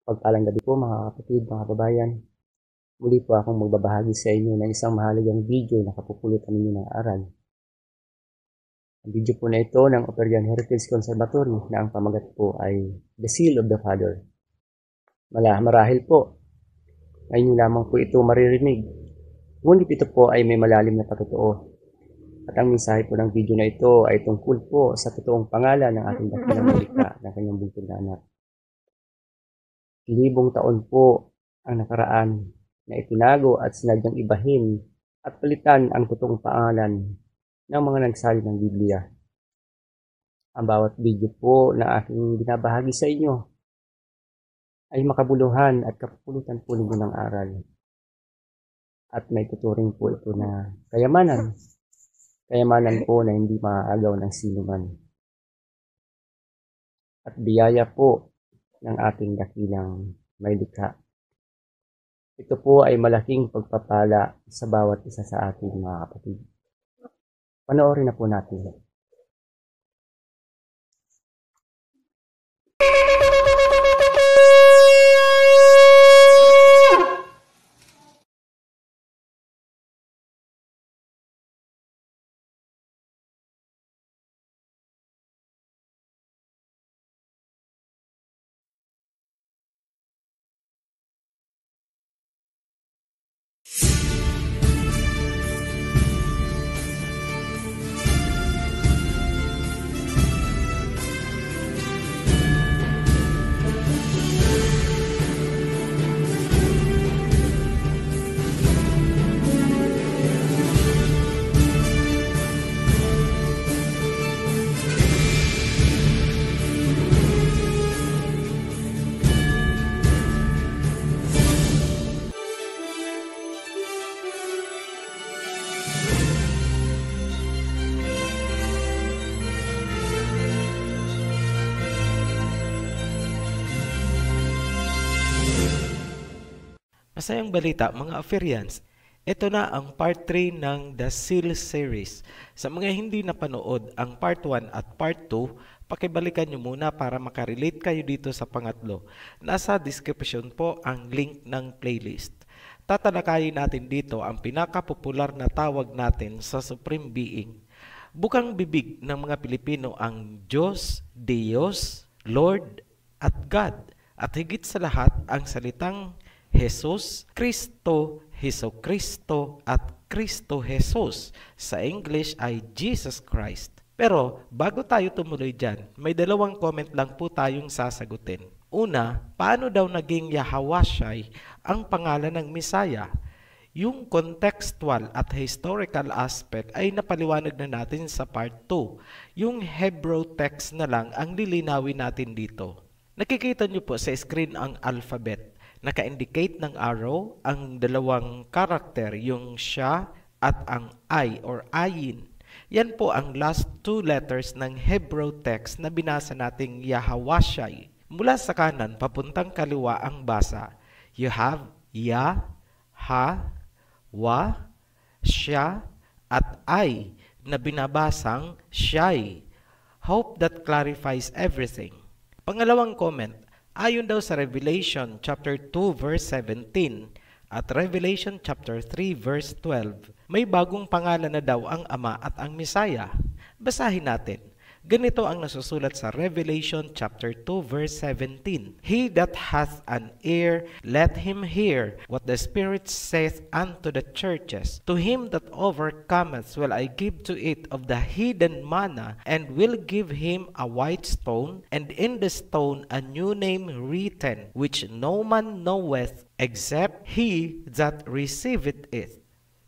Pagpalang gabi po mga kapatid, mga kababayan. Muli po akong magbabahagi sa inyo ng isang mahalagang video na kapupulutan ninyo ng aral. Ang video po na ito ng Operian Heritage Conservatory na ang pamagat po ay The Seal of the Father. Marahil po, ngayon lamang po ito maririnig. Ngunit ito po ay may malalim na patotoo. At ang mensahe po ng video na ito ay tungkol po sa totoong pangalan ng ating dakilang malikha ng kanyang buntod na anak. Libong taon po ang nakaraan na itinago at sinadyang ibahin at palitan ang totoong pangalan ng mga nagsalin ng Biblia. Ang bawat video po na aking binabahagi sa inyo ay makabuluhan at kapupulutan po ninyo ng aral. At may tuturing po ito na kayamanan po na hindi maaagaw ng sinuman. At biyaya po ng ating dakilang malikha. Ito po ay malaking pagpapala sa bawat isa sa ating mga kapatid. Panoorin na po natin. Masayang balita mga Operians, ito na ang part 3 ng The Seal series. Sa mga hindi napanood ang part 1 at part 2, pakibalikan nyo muna para makarelate kayo dito sa pangatlo. Nasa description po ang link ng playlist. Tatalakayin natin dito ang pinakapopular na tawag natin sa Supreme Being. Bukang bibig ng mga Pilipino ang Diyos, Dios, Lord at God. At higit sa lahat ang salitang Jesus, Kristo, Heso Kristo at Kristo Jesus. Sa English ay Jesus Christ. Pero bago tayo tumuloy dyan, may dalawang comment lang po tayong sasagutin. Una, paano daw naging Yahawashai ang pangalan ng Misaya? Yung contextual at historical aspect ay napaliwanag na natin sa part 2. Yung Hebrew text na lang ang lilinawin natin dito. Nakikita nyo po sa screen ang alphabet. Naka-indicate ng arrow ang dalawang karakter, yung siya at ang I or ayin. Yan po ang last two letters ng Hebrew text na binasa nating Yahawashai. Mula sa kanan papuntang kaliwa ang basa. You have Ya, Ha, Wa, Siya at I na binabasang Siyai. Hope that clarifies everything. Pangalawang comment. Ayon daw sa Revelation chapter 2 verse 17 at Revelation chapter 3 verse 12, may bagong pangalan na daw ang Ama at ang Misaya. Basahin natin. Ganito ang nasusulat sa Revelation chapter 2 verse 17. He that hath an ear, let him hear what the Spirit saith unto the churches. To him that overcometh will I give to eat of the hidden manna, and will give him a white stone, and in the stone a new name written, which no man knoweth except he that receiveth it.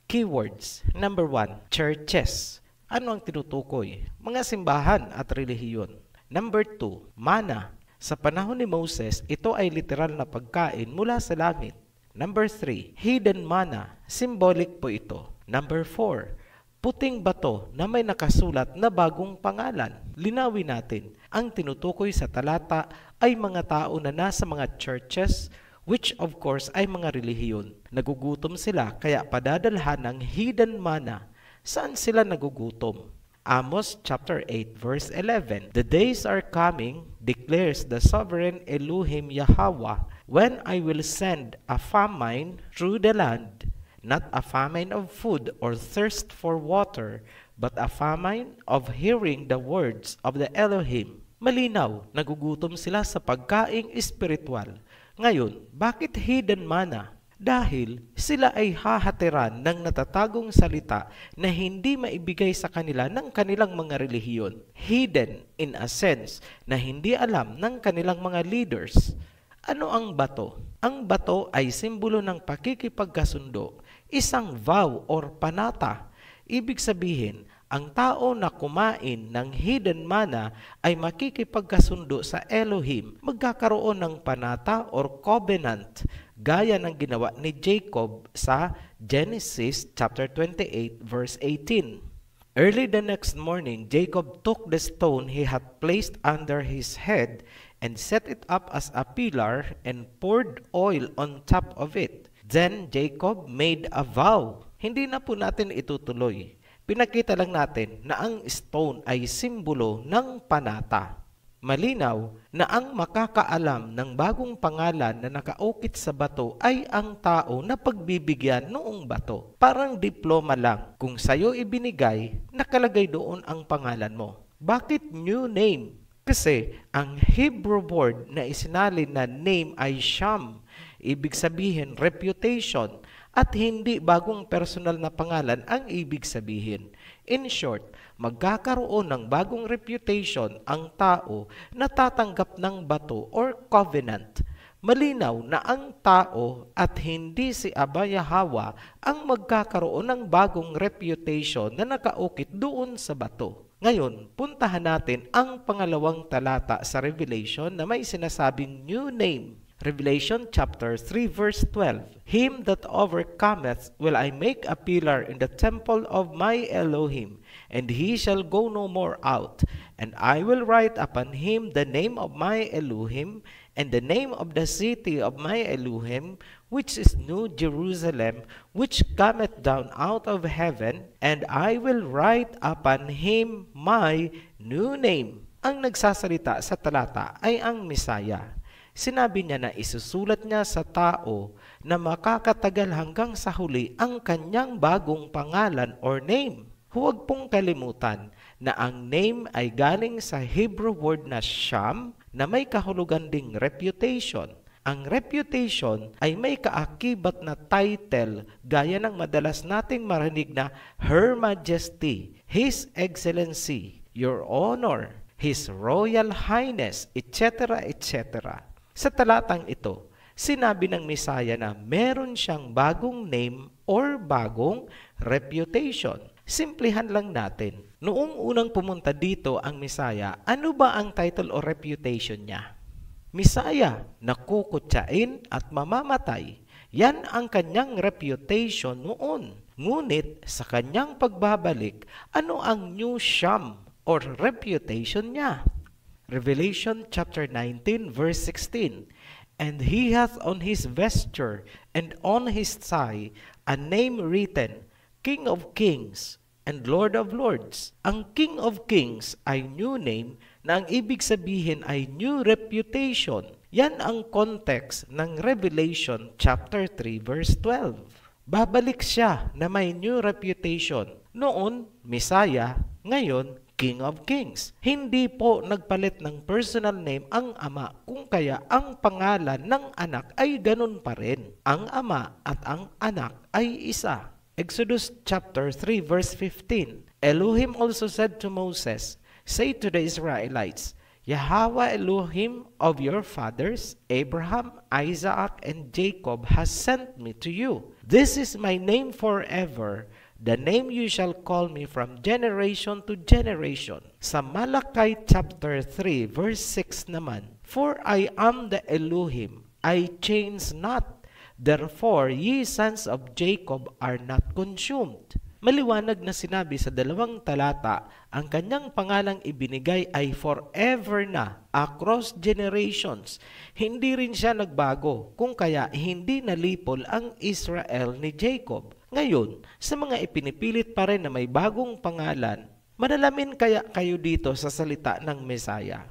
Keywords. Number 1, churches. Ano ang tinutukoy? Mga simbahan at relihiyon. Number 2, mana. Sa panahon ni Moses, ito ay literal na pagkain mula sa langit. Number 3, hidden manna. Symbolic po ito. Number 4, puting bato na may nakasulat na bagong pangalan. Linawin natin, ang tinutukoy sa talata ay mga tao na nasa mga churches, which of course ay mga relihiyon. Nagugutom sila kaya padadalhan ng hidden manna. Saan sila nagugutom? Amos chapter 8 verse 11. The days are coming, declares the sovereign Elohim Yahweh, when I will send a famine through the land, not a famine of food or thirst for water, but a famine of hearing the words of the Elohim. Malinaw, nagugutom sila sa pagkaing espiritual. Ngayon, bakit hidden manna? Dahil sila ay hahatiran ng natatagong salita na hindi maibigay sa kanila ng kanilang mga relihiyon. Hidden in a sense na hindi alam ng kanilang mga leaders. Ano ang bato? Ang bato ay simbolo ng pakikipagkasundo, isang vow or panata. Ibig sabihin, ang tao na kumain ng hidden manna ay makikipagkasundo sa Elohim, magkakaroon ng panata or covenant, gaya ng ginawa ni Jacob sa Genesis chapter 28 verse 18. Early the next morning, Jacob took the stone he had placed under his head and set it up as a pillar and poured oil on top of it. Then Jacob made a vow. Hindi na po natin itutuloy. Pinakita lang natin na ang stone ay simbolo ng panata. Malinaw na ang makakaalam ng bagong pangalan na nakaukit sa bato ay ang tao na pagbibigyan noong bato. Parang diploma lang. Kung sa'yo ibinigay, nakalagay doon ang pangalan mo. Bakit new name? Kasi ang Hebrew word na isinalin na name ay sham. Ibig sabihin reputation. At hindi bagong personal na pangalan ang ibig sabihin. In short, magkakaroon ng bagong reputation ang tao na tatanggap ng bato or covenant. Malinaw na ang tao at hindi si Abba Yahweh ang magkakaroon ng bagong reputation na nakaukit doon sa bato. Ngayon, puntahan natin ang pangalawang talata sa Revelation na may sinasabing new name. Revelation chapter 3 verse 12. Him that overcometh will I make a pillar in the temple of my Elohim, and he shall go no more out. And I will write upon him the name of my Elohim, and the name of the city of my Elohim, which is New Jerusalem, which cometh down out of heaven, and I will write upon him my new name. Ang nagsasalita sa talata ay ang Misaya. Sinabi niya na isusulat niya sa tao na makakatagal hanggang sa huli ang kanyang bagong pangalan or name. Huwag pong kalimutan na ang name ay galing sa Hebrew word na sham na may kahulugan ding reputation. Ang reputation ay may kaakibat na title gaya ng madalas nating marinig na Her Majesty, His Excellency, Your Honor, His Royal Highness, etc. etc. Sa talatang ito, sinabi ng Misaya na meron siyang bagong name or bagong reputation. Simplihan lang natin. Noong unang pumunta dito ang Misaya, ano ba ang title o reputation niya? Misaya, nakukutsain at mamamatay. Yan ang kanyang reputation noon. Ngunit sa kanyang pagbabalik, ano ang new sham or reputation niya? Revelation chapter 19 verse 16. And he hath on his vesture and on his thigh a name written, King of Kings and Lord of Lords. Ang King of Kings ay new name na ang ibig sabihin ay new reputation. Yan ang context ng Revelation chapter 3 verse 12. Babalik siya na may new reputation. Noon, Misaya, ngayon, King of Kings. Hindi po nagpalit ng personal name ang ama, kung kaya ang pangalan ng anak ay ganun pa rin. Ang ama at ang anak ay isa. Exodus chapter 3 verse 15. Elohim also said to Moses, Say to the Israelites, Yahweh Elohim of your fathers, Abraham, Isaac, and Jacob has sent me to you. This is my name forever, the name you shall call me from generation to generation. Sa Malachi chapter 3 verse 6 naman, For I am the Elohim, I change not, therefore ye sons of Jacob are not consumed. Maliwanag na sinabi sa dalawang talata, ang kanyang pangalang ibinigay ay forever na, across generations. Hindi rin siya nagbago, kung kaya hindi nalipol ang Israel ni Jacob. Ngayon, sa mga ipinipilit pa rin na may bagong pangalan, Manalamin kaya kayo dito sa salita ng Messiah.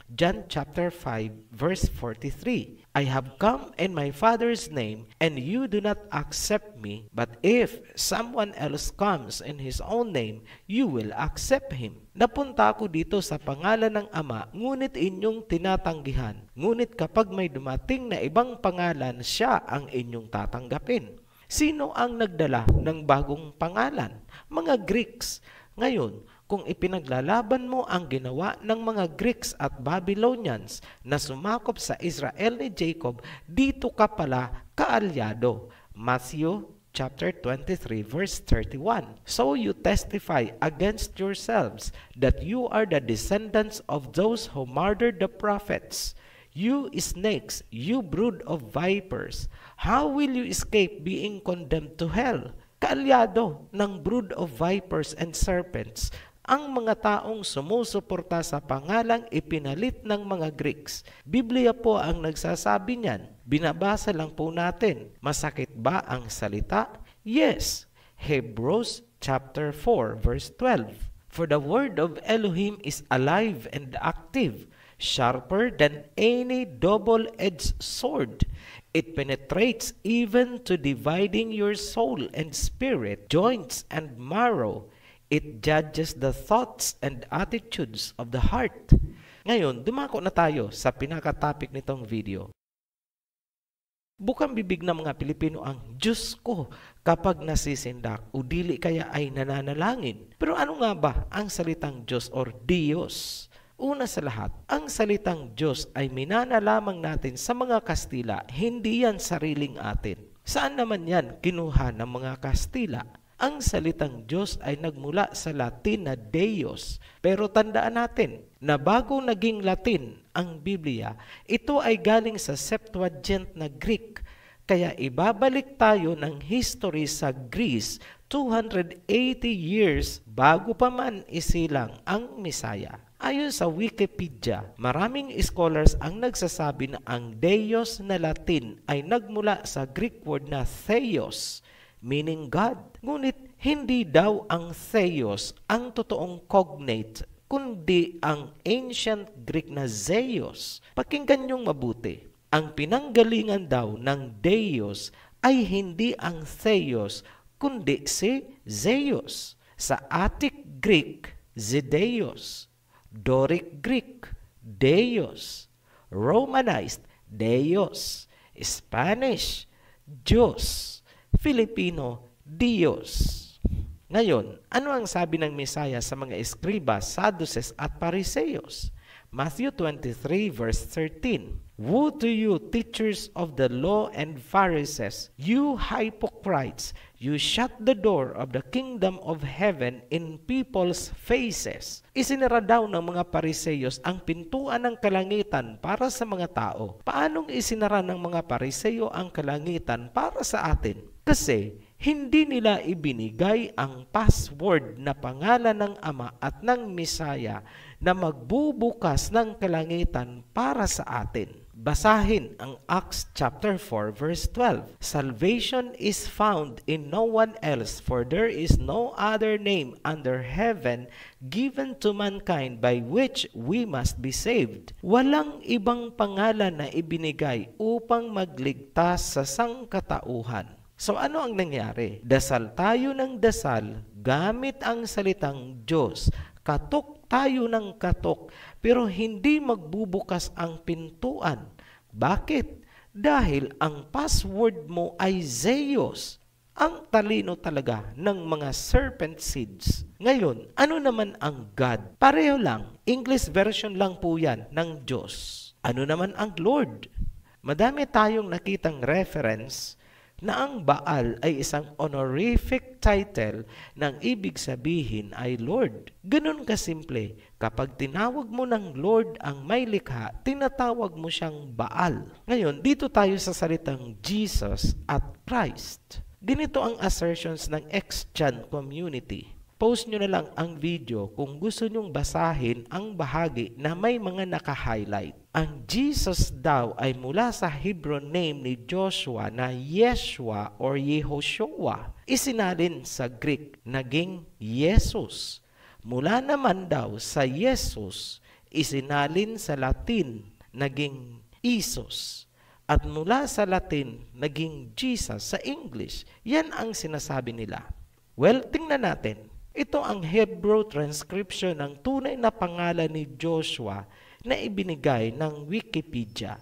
John chapter 5 verse 43. I have come in my Father's name, and you do not accept me. But if someone else comes in his own name, you will accept him. Napunta ako dito sa pangalan ng Ama, ngunit inyong tinatanggihan. Ngunit kapag may dumating na ibang pangalan, siya ang inyong tatanggapin. Sino ang nagdala ng bagong pangalan? Mga Greeks. Ngayon, kung ipinaglalaban mo ang ginawa ng mga Greeks at Babylonians na sumakop sa Israel ni Jacob, dito ka pala kaalyado. Matthew chapter 23 verse 31. So you testify against yourselves that you are the descendants of those who murdered the prophets. You snakes, you brood of vipers, how will you escape being condemned to hell? Kaalyado ng brood of vipers and serpents ang mga taong sumusuporta sa pangalang ipinalit ng mga Greeks. Biblia po ang nagsasabi niyan. Binabasa lang po natin. Masakit ba ang salita? Yes. Hebrews chapter 4 verse 12. For the word of Elohim is alive and active, sharper than any double-edged sword. It penetrates even to dividing your soul and spirit, joints and marrow. It judges the thoughts and attitudes of the heart. Ngayon, dumako na tayo sa pinaka-topic nitong video. Bukang bibig ng mga Pilipino ang Diyos ko kapag nasisindak o dili kaya ay nananalangin. Pero ano nga ba ang salitang Diyos or Diyos? Una sa lahat, ang salitang Diyos ay minana lamang natin sa mga Kastila, hindi yan sariling atin. Saan naman yan kinuha ng mga Kastila? Ang salitang Diyos ay nagmula sa Latin na Deus. Pero tandaan natin na bago naging Latin ang Biblia, ito ay galing sa Septuagint na Greek. Kaya ibabalik tayo ng history sa Greece 280 years bago pa man isilang ang Messiah. Ayon sa Wikipedia, maraming scholars ang nagsasabi na ang Deus na Latin ay nagmula sa Greek word na Theos, meaning God. Ngunit hindi daw ang Theos ang totoong cognate, kundi ang ancient Greek na Zeus. Pakinggan niyong mabuti. Ang pinanggalingan daw ng Deus ay hindi ang Theos, kundi si Zeus. Sa Attic Greek, Zedeus. Doric Greek, Deus. Romanized, Deus. Spanish, Diyos. Filipino, Diyos. Ngayon, ano ang sabi ng Messiah sa mga eskriba, Sadducees at Pariseos? Matthew 23 verse 13. Woe to you, teachers of the law and Pharisees, you hypocrites! You shut the door of the kingdom of heaven in people's faces. Isinara daw ng mga Pariseyos ang pintuan ng kalangitan para sa mga tao. Paanong isinara ng mga Pariseyo ang kalangitan para sa atin? Kasi hindi nila ibinigay ang password na pangalan ng Ama at ng Messiah na magbubukas ng kalangitan para sa atin. Basahin ang Acts chapter 4 verse 12. Salvation is found in no one else, for there is no other name under heaven given to mankind by which we must be saved. Walang ibang pangalan na ibinigay upang magligtas sa sangkatauhan. So ano ang nangyari? Dasal tayo ng dasal gamit ang salitang Diyos. Katok tayo ng katok, pero hindi magbubukas ang pintuan. Bakit? Dahil ang password mo ay Zeus. Ang talino talaga ng mga serpent seeds. Ngayon, ano naman ang God? Pareho lang. English version lang po yan ng Diyos. Ano naman ang Lord? Madami tayong nakitang reference na ang Baal ay isang honorific title ng ibig sabihin ay Lord. Ganun kasimple, kapag tinawag mo ng Lord ang may likha, tinatawag mo siyang Baal. Ngayon, dito tayo sa salitang Jesus at Christ. Ganito ang assertions ng ex-Chan community. Post nyo na lang ang video kung gusto nyong basahin ang bahagi na may mga naka-highlight. Ang Jesus daw ay mula sa Hebrew name ni Joshua na Yeshua or Yehoshua. Isinalin sa Greek, naging Jesus. Mula naman daw sa Jesus, isinalin sa Latin, naging Isos. At mula sa Latin, naging Jesus sa English. Yan ang sinasabi nila. Well, tingnan natin. Ito ang Hebrew transcription ng tunay na pangalan ni Joshua na ibinigay ng Wikipedia.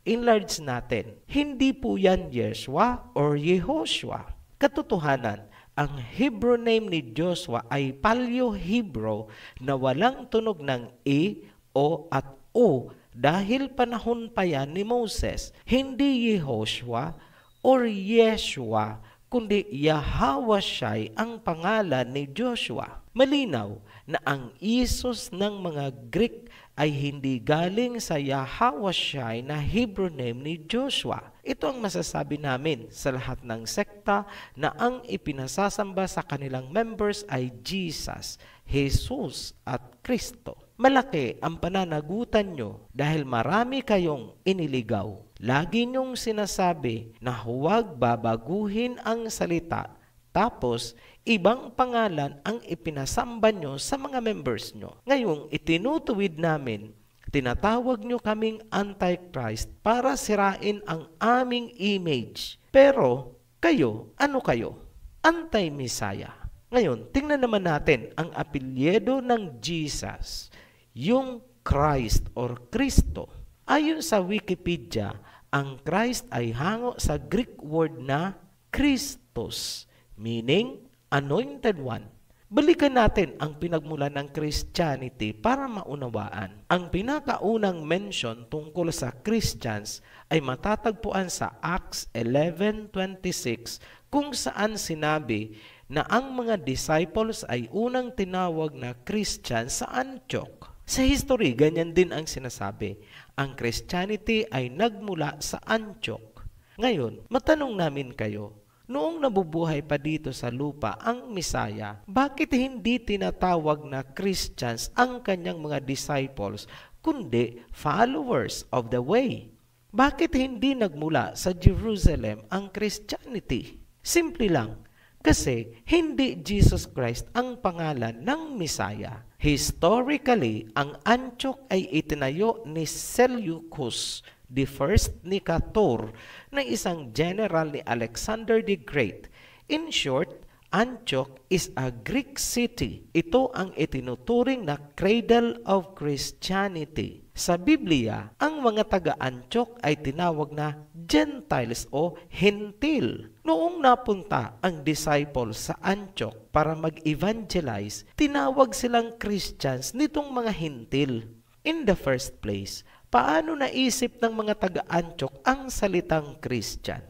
Enlarge natin. Hindi po yan Yeshua or Yehoshua. Katotohanan, ang Hebrew name ni Joshua ay Paleo-Hebrew na walang tunog ng E, O at O dahil panahon pa yan ni Moses. Hindi Yehoshua or Yeshua, kundi Yahawashai ang pangalan ni Joshua. Malinaw na ang Isos ng mga Greek ay hindi galing sa Yahawashai na Hebrew name ni Joshua. Ito ang masasabi namin sa lahat ng sekta na ang ipinasasamba sa kanilang members ay Jesus, Jesus at Kristo. Malaki ang pananagutan nyo dahil marami kayong iniligaw. Lagi nyong sinasabi na huwag babaguhin ang salita, tapos ibang pangalan ang ipinasamba nyo sa mga members nyo. Ngayong itinutuwid namin, tinatawag nyo kaming Antichrist para sirain ang aming image. Pero kayo, ano kayo? Anti-Messiah. Ngayon, tingnan naman natin ang apelyido ng Jesus, yung Christ or Kristo. Ayon sa Wikipedia, ang Christ ay hango sa Greek word na Christos, meaning anointed one. Balikan natin ang pinagmulan ng Christianity para maunawaan. Ang pinakaunang mention tungkol sa Christians ay matatagpuan sa Acts 11:26 kung saan sinabi na ang mga disciples ay unang tinawag na Christian sa Antioch. Sa history, ganyan din ang sinasabi. Ang Christianity ay nagmula sa Antioch. Ngayon, matanong namin kayo, noong nabubuhay pa dito sa lupa ang Messiah, bakit hindi tinatawag na Christians ang kanyang mga disciples, kundi followers of the way? Bakit hindi nagmula sa Jerusalem ang Christianity? Simple lang, kasi hindi Jesus Christ ang pangalan ng Messiah. Historically, ang Antioch ay itinayo ni Seleucus the First Nicator na isang general ni Alexander the Great. In short, Antioch is a Greek city. Ito ang itinuturing na cradle of Christianity. Sa Biblia, ang mga taga-Antioch ay tinawag na Gentiles o Hentil. Noong napunta ang disciples sa Antioch para mag-evangelize, tinawag silang Christians nitong mga Hentil. In the first place, paano naisip ng mga taga-Antioch ang salitang Christian?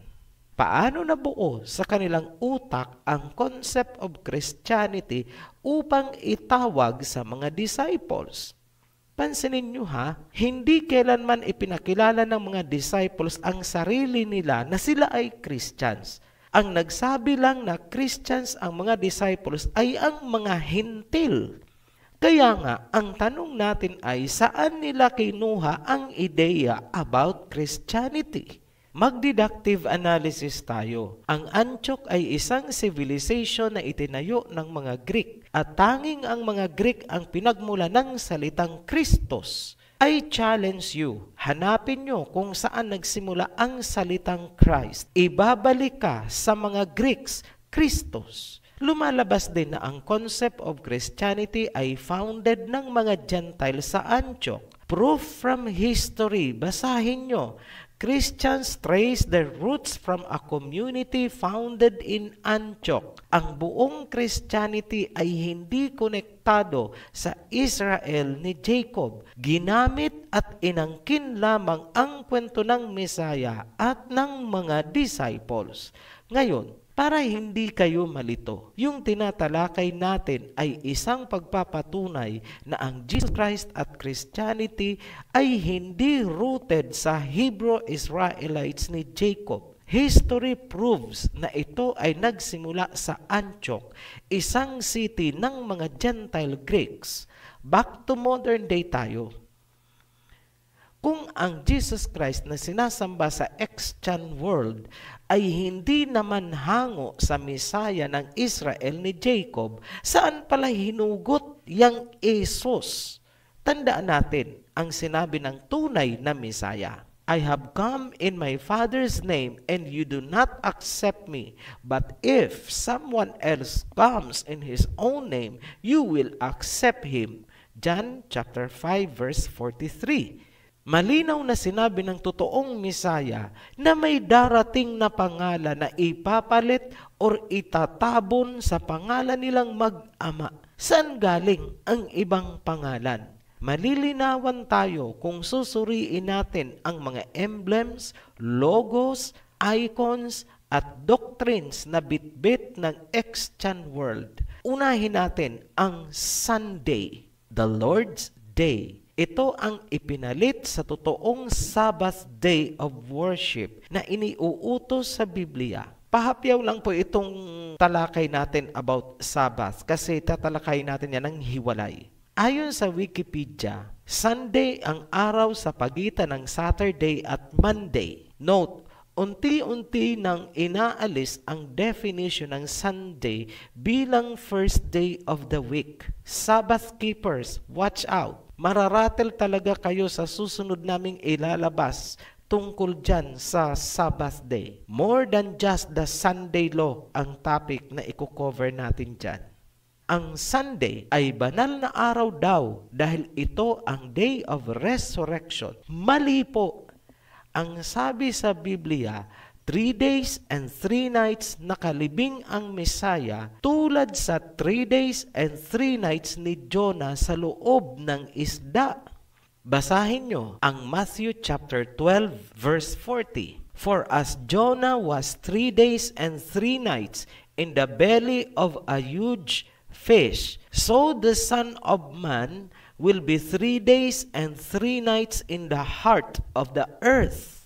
Paano nabuo sa kanilang utak ang concept of Christianity upang itawag sa mga disciples? Pansinin nyo ha, hindi kailanman ipinakilala ng mga disciples ang sarili nila na sila ay Christians. Ang nagsabi lang na Christians ang mga disciples ay ang mga Hentil. Kaya nga, ang tanong natin ay saan nila kinuha ang ideya about Christianity? Mag-deductive analysis tayo. Ang Antioch ay isang civilization na itinayo ng mga Greek at tanging ang mga Greek ang pinagmula ng salitang Christos. I challenge you, hanapin nyo kung saan nagsimula ang salitang Christ. Ibabalik ka sa mga Greeks, Christos. Lumalabas din na ang concept of Christianity ay founded ng mga Gentiles sa Antioch. Proof from history, basahin nyo. Christians trace their roots from a community founded in Antioch. Ang buong Christianity ay hindi konektado sa Israel ni Jacob. Ginamit at inangkin lamang ang kwento ng Messiah at ng mga disciples. Ngayon, para hindi kayo malito, yung tinatalakay natin ay isang pagpapatunay na ang Jesus Christ at Christianity ay hindi rooted sa Hebrew Israelites ni Jacob. History proves na ito ay nagsimula sa Antioch, isang city ng mga Gentile Greeks. Back to modern day tayo. Kung ang Jesus Christ na sinasamba sa extant world ay hindi naman hango sa Messiah ng Israel ni Jacob, saan pala hinugot yang Jesus. Tandaan natin ang sinabi ng tunay na Mesaya. I have come in my Father's name and you do not accept me. But if someone else comes in his own name, you will accept him. John chapter 5 verse 43. Malinaw na sinabi ng totoong Mesaya na may darating na pangalan na ipapalit or itatabon sa pangalan nilang mag-ama. Saan galing ang ibang pangalan? Malilinawan tayo kung susuriin natin ang mga emblems, logos, icons, at doctrines na bitbit ng Extant World. Unahin natin ang Sunday, the Lord's Day. Ito ang ipinalit sa totoong Sabbath day of worship na iniuutos sa Biblia. Pahapyaw lang po itong talakay natin about Sabbath kasi tatalakay natin yan ng hiwalay. Ayon sa Wikipedia, Sunday ang araw sa pagitan ng Saturday at Monday. Note, unti-unti nang inaalis ang definition ng Sunday bilang first day of the week. Sabbath keepers, watch out! Mararatel talaga kayo sa susunod naming ilalabas tungkol dyan sa Sabbath day. More than just the Sunday law ang topic na i-cover natin dyan. Ang Sunday ay banal na araw daw dahil ito ang day of resurrection. Mali po. Ang sabi sa Biblia, 3 days and 3 nights nakalibing ang Mesaya tulad sa 3 days and 3 nights ni Jonah sa loob ng isda. Basahin nyo ang Matthew chapter 12 verse 40. For as Jonah was 3 days and 3 nights in the belly of a huge fish, so the Son of Man will be 3 days and 3 nights in the heart of the earth.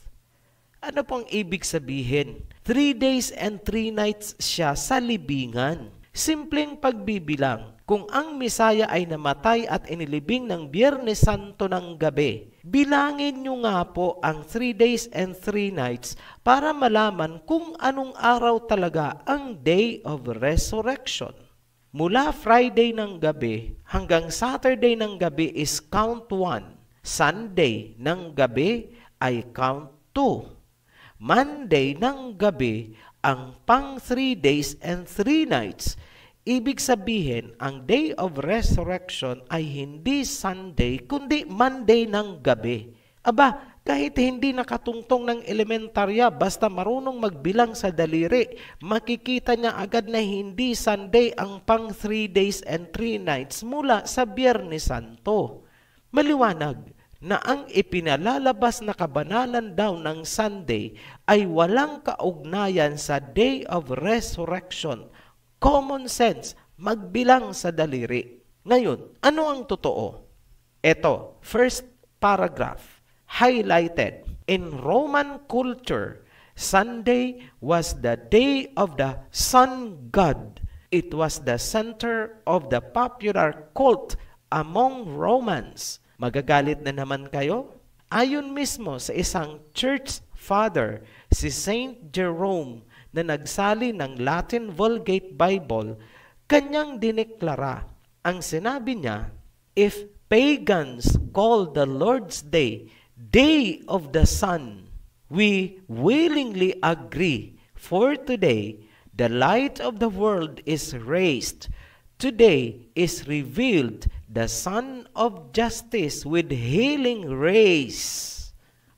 Ano pong ibig sabihin? 3 days and 3 nights siya sa libingan. Simpleng pagbibilang. Kung ang Mesaya ay namatay at inilibing ng Biyernes Santo ng gabi, bilangin nyo nga po ang 3 days and 3 nights para malaman kung anong araw talaga ang Day of Resurrection. Mula Friday ng gabi hanggang Saturday ng gabi is count 1. Sunday ng gabi ay count 2. Monday ng gabi ang pang 3 days and 3 nights. Ibig sabihin, ang Day of Resurrection ay hindi Sunday, kundi Monday ng gabi. Aba, kahit hindi nakatungtong ng elementarya, basta marunong magbilang sa daliri, makikita niya agad na hindi Sunday ang pang 3 days and 3 nights mula sa Biyernes Santo. Maliwanag na ang ipinalalabas na kabanalan daw ng Sunday ay walang kaugnayan sa Day of Resurrection. Common sense, magbilang sa daliri. Ngayon, ano ang totoo? Ito, first paragraph, highlighted. In Roman culture, Sunday was the day of the sun god. It was the center of the popular cult among Romans. Magagalit na naman kayo? Ayon mismo sa isang church father, si Saint Jerome, na nagsali ng Latin Vulgate Bible, kanyang dineklara. Ang sinabi niya, if pagans call the Lord's Day, Day of the Sun, we willingly agree, for today, the light of the world is raised. Today is revealed the Sun of Justice with healing rays.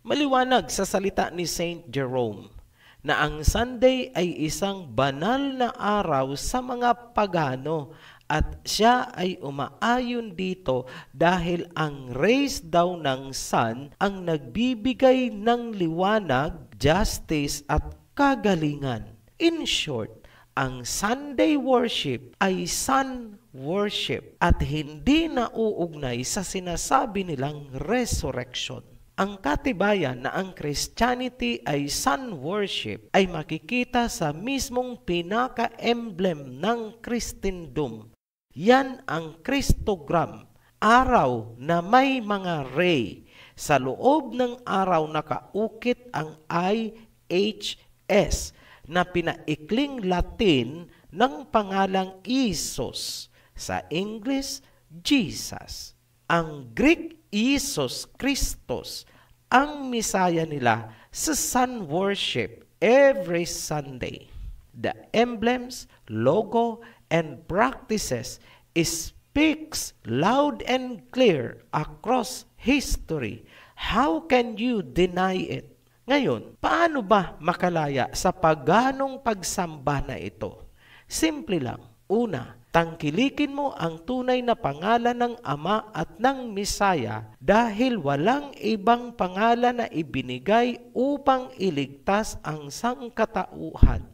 Maliwanag sa salita ni Saint Jerome na ang Sunday ay isang banal na araw sa mga pagano at siya ay umaayon dito dahil ang rays daw ng sun ang nagbibigay ng liwanag, justice at kagalingan. In short, ang Sunday worship ay sun worship at hindi nauugnay sa sinasabi nilang resurrection. Ang katibayan na ang Christianity ay sun worship ay makikita sa mismong pinaka-emblem ng Christendom. Yan ang Christogram, araw na may mga ray. Sa loob ng araw nakaukit ang IHS na pinaikling Latin ng pangalang Isus. Sa English, Jesus. Ang Greek Isos Christos, ang Misaya nila sa sun worship every Sunday. The emblems, logo, and practices speaks loud and clear across history. How can you deny it? Ngayon, paano ba makalaya sa paganong pagsamba na ito? Simple lang. Una, tangkilikin mo ang tunay na pangalan ng Ama at ng Misaya dahil walang ibang pangalan na ibinigay upang iligtas ang sangkatauhan.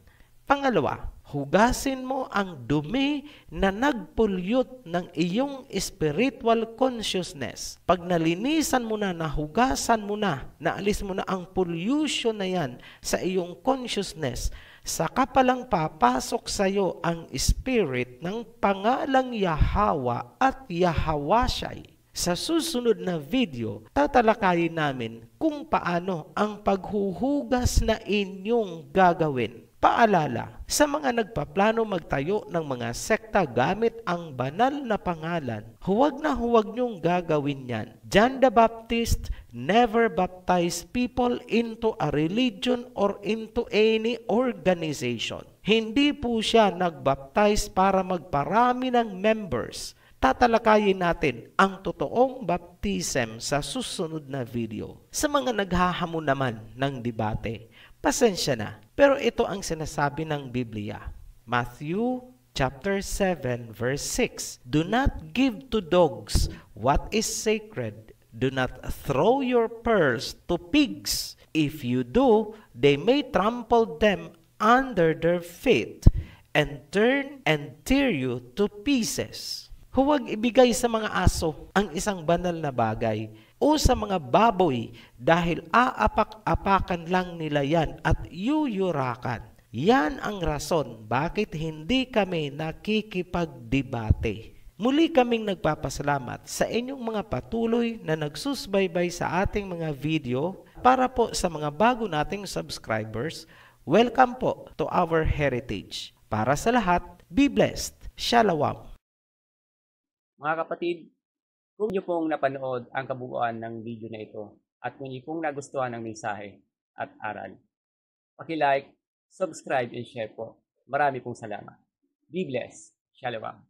Pangalawa, hugasin mo ang dumi na nagpulyot ng iyong spiritual consciousness. Pag nalinisan mo na, nahugasan mo na, naalis mo na ang pollution na yan sa iyong consciousness, saka palang papasok sa iyo ang spirit ng pangalang Yahweh at Yahwashai. Sa susunod na video, tatalakayin namin kung paano ang paghuhugas na inyong gagawin. Paalala, sa mga nagpaplano magtayo ng mga sekta gamit ang banal na pangalan, huwag niyong gagawin yan. John the Baptist never baptized people into a religion or into any organization. Hindi po siya nagbaptize para magparami ng members. Tatalakayin natin ang totoong baptism sa susunod na video. Sa mga naghahamon naman ng debate, pasensya na, pero ito ang sinasabi ng Biblia. Matthew chapter 7 verse 6. Do not give to dogs what is sacred. Do not throw your pearls to pigs. If you do, they may trample them under their feet and turn and tear you to pieces. Huwag ibigay sa mga aso ang isang banal na bagay o sa mga baboy dahil aapak-apakan lang nila yan at yuyurakan. Yan ang rason bakit hindi kami nakikipagdebate. Muli kaming nagpapasalamat sa inyong mga patuloy na nagsusbaybay sa ating mga video. Para po sa mga bago nating subscribers, welcome po to our heritage. Para sa lahat, be blessed. Shalom. Mga kapatid, kung niyo pong napanood ang kabuuan ng video na ito at kung niyo pong nagustuhan ang mensahe at aral, paki-like, subscribe, and share po. Marami pong salamat. Be blessed. Shalom.